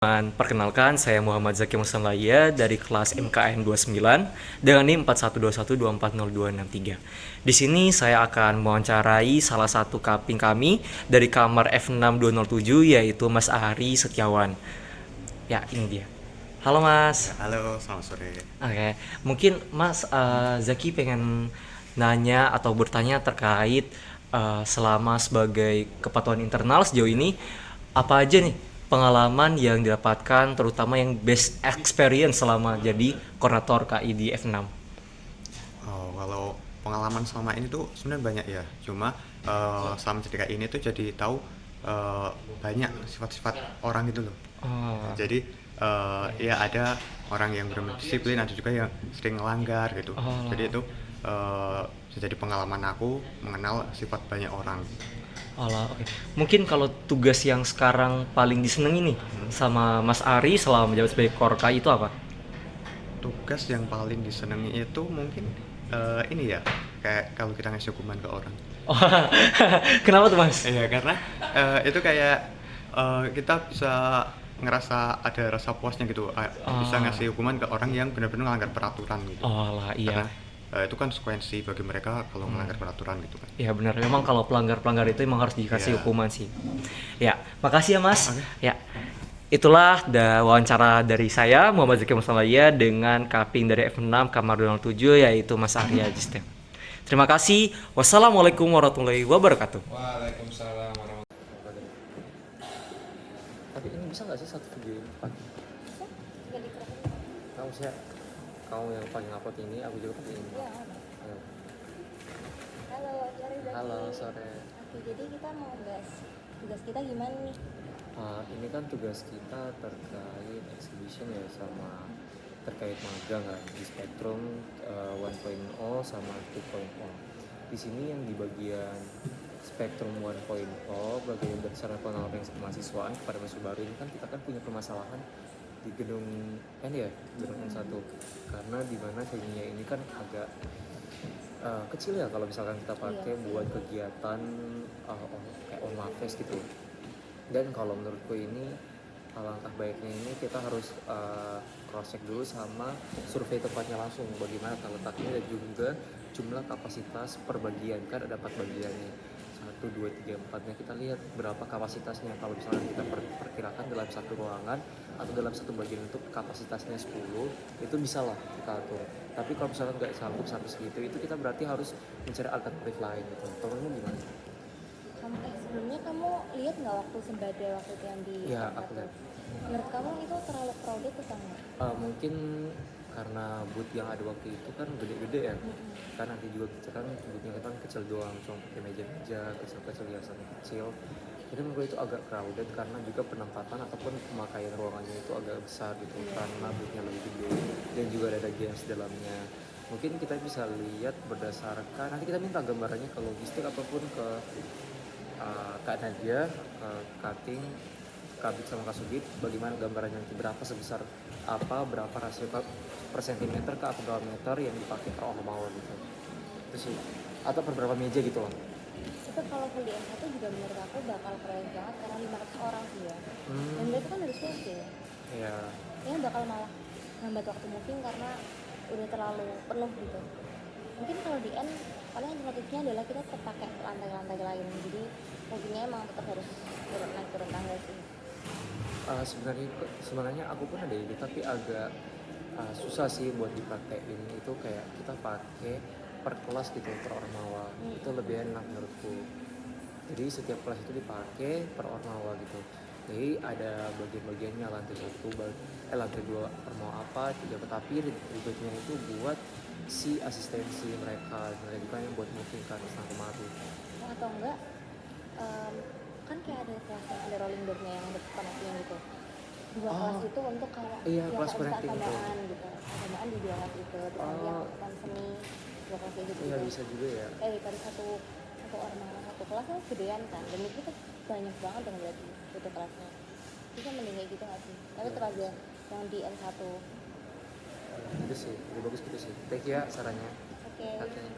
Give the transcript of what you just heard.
Perkenalkan, saya Muhammad Zaki Musanlaya dari kelas MKN 29 dengan NIM 4121240263. Di sini saya akan mewawancarai salah satu kaping kami dari kamar F6207 yaitu Mas Ari Setiawan. Ya, ini dia. Halo Mas. Halo, selamat sore. Oke, mungkin Mas Zaki pengen nanya atau bertanya terkait selama sebagai kepatuhan internal sejauh ini apa aja nih pengalaman yang didapatkan terutama yang best experience selama jadi koordinator KI di F6. Oh, kalau pengalaman selama ini tuh sebenarnya banyak ya. Cuma selama jadi kayak ini tuh jadi tahu eh, banyak sifat-sifat orang gitu loh. Oh, Jadi ya ada orang yang benar disiplin, ada juga yang sering ngelanggar gitu. Jadi oh, itu bisa jadi pengalaman aku mengenal sifat banyak orang. alah, oke. Mungkin kalau tugas yang sekarang paling disenengi nih sama Mas Ari selama menjabat sebagai Kor KI itu apa? Tugas yang paling disenangi itu mungkin ini ya, kayak kalau kita ngasih hukuman ke orang. Oh, kenapa tuh Mas? Iya, karena itu kayak kita bisa ngerasa ada rasa puasnya gitu, bisa Ah, ngasih hukuman ke orang yang benar-benar melanggar peraturan gitu. oh lah, Karena iya. itu kan konsekuensi bagi mereka kalau melanggar peraturan gitu kan. Ya benar, memang kalau pelanggar-pelanggar itu emang harus dikasih Iya. hukuman sih. Ya, makasih ya Mas. Oke. Ya, itulah wawancara dari saya Muhammad Zaki Musalaya dengan kaping dari F6 kamar 207 yaitu Mas Arya Jistem. Terima kasih. Wassalamualaikum warahmatullahi wabarakatuh. Waalaikumsalam warahmatullahi wabarakatuh. Tapi ini bisa nggak sih satu video ini pagi? Kamu sih, kamu yang paling upload ini, aku juga pakai ini. Ya, Ayo. halo, sore Zaki. Halo sore. Oke, jadi kita mau bahas tugas kita gimana nih? Ini kan tugas kita terkait exhibition ya sama terkait magang kan di Spektrum 1.0 sama 2.0. Di sini yang di bagian Spektrum 1.0 bagian berdasarkan pengalaman mahasiswaan kepada mahasiswa baru ini kan kita kan punya permasalahan di gedung N ya, gedung N1 karena di mana venue-nya ini kan agak kecil ya kalau misalkan kita pakai buat kegiatan kayak on Mapes gitu. Dan kalau menurutku ini alangkah baiknya ini kita harus cross check dulu sama survei tempatnya langsung bagaimana letaknya dan juga jumlah kapasitas per bagian, kan ada 4 bagian nih, 1, 2, 3, 4 nya kita lihat berapa kapasitasnya. Kalau misalnya kita perkirakan dalam satu ruangan atau dalam satu bagian itu kapasitasnya 10, itu bisa lah kita atur. Tapi kalau misalnya nggak sanggup sampai segitu, itu kita berarti harus mencari alternatif lain gitu. Temenmu gimana? Sebelumnya kamu lihat nggak waktu Sembada waktu itu yang di Ya, F1? aku lihat. Menurut kamu itu terlalu crowded atau enggak? Mungkin karena booth yang ada waktu itu kan gede-gede ya. Kan nanti juga kita kan boothnya kan kecil doang, cuma pakai meja-meja kecil-kecil yang sangat kecil. Jadi menurut gue itu agak crowded karena juga penempatan ataupun pemakaian ruangannya itu agak besar gitu karena boothnya lebih gede dan juga ada games dalamnya. Mungkin kita bisa lihat berdasarkan nanti kita minta gambarannya ke logistik ataupun ke Kak Nadia, cutting, Kabit sama Kasubit, bagaimana gambarannya nanti berapa sebesar apa, berapa rasio per sentimeter ke atau berapa meter yang dipakai per orang mawar gitu. Itu sih. Atau per berapa meja gitu loh. Itu kalau full di F1 juga menurut aku bakal keren banget karena 500 orang sih ya. Dan mereka kan harus full ya. Ya, Kayaknya bakal malah nambah waktu moving karena udah terlalu penuh gitu. Mungkin kalau di N paling alternatifnya adalah kita tetap pakai lantai-lantai lain, jadi movingnya emang tetap harus turun tangga sih. sebenarnya aku pun ada ide tapi agak susah sih buat dipakein. Itu kayak kita pakai per kelas gitu per ormawa. Itu lebih enak menurutku. Jadi setiap kelas itu dipakai per ormawa gitu. Jadi ada bagian-bagiannya lantai 1, lantai 2 ormawa apa, 3 tapi ribetnya itu buat si asistensi mereka juga yang buat moving kan sana kemari. Atau enggak, em, kan kayak ada kelas yang ada rolling door-nya yang ada connecting gitu. Dua kelas Oh, itu untuk kayak iya, ya kelas kayak connecting itu. tambahan gitu, tambahan di dua kelas itu, terus nanti yang Oh, non seni dua kelas kayak gitu iya gitu. bisa juga ya. Daripada satu satu orang satu kelas kan gedean kan, dan itu tuh banyak banget dong berarti itu kelasnya. Bisa mending kayak gitu nggak sih? Tapi Iya, tetap aja yang di N1. gitu sih, lebih bagus gitu sih. Thank you ya sarannya. Oke. Katanya.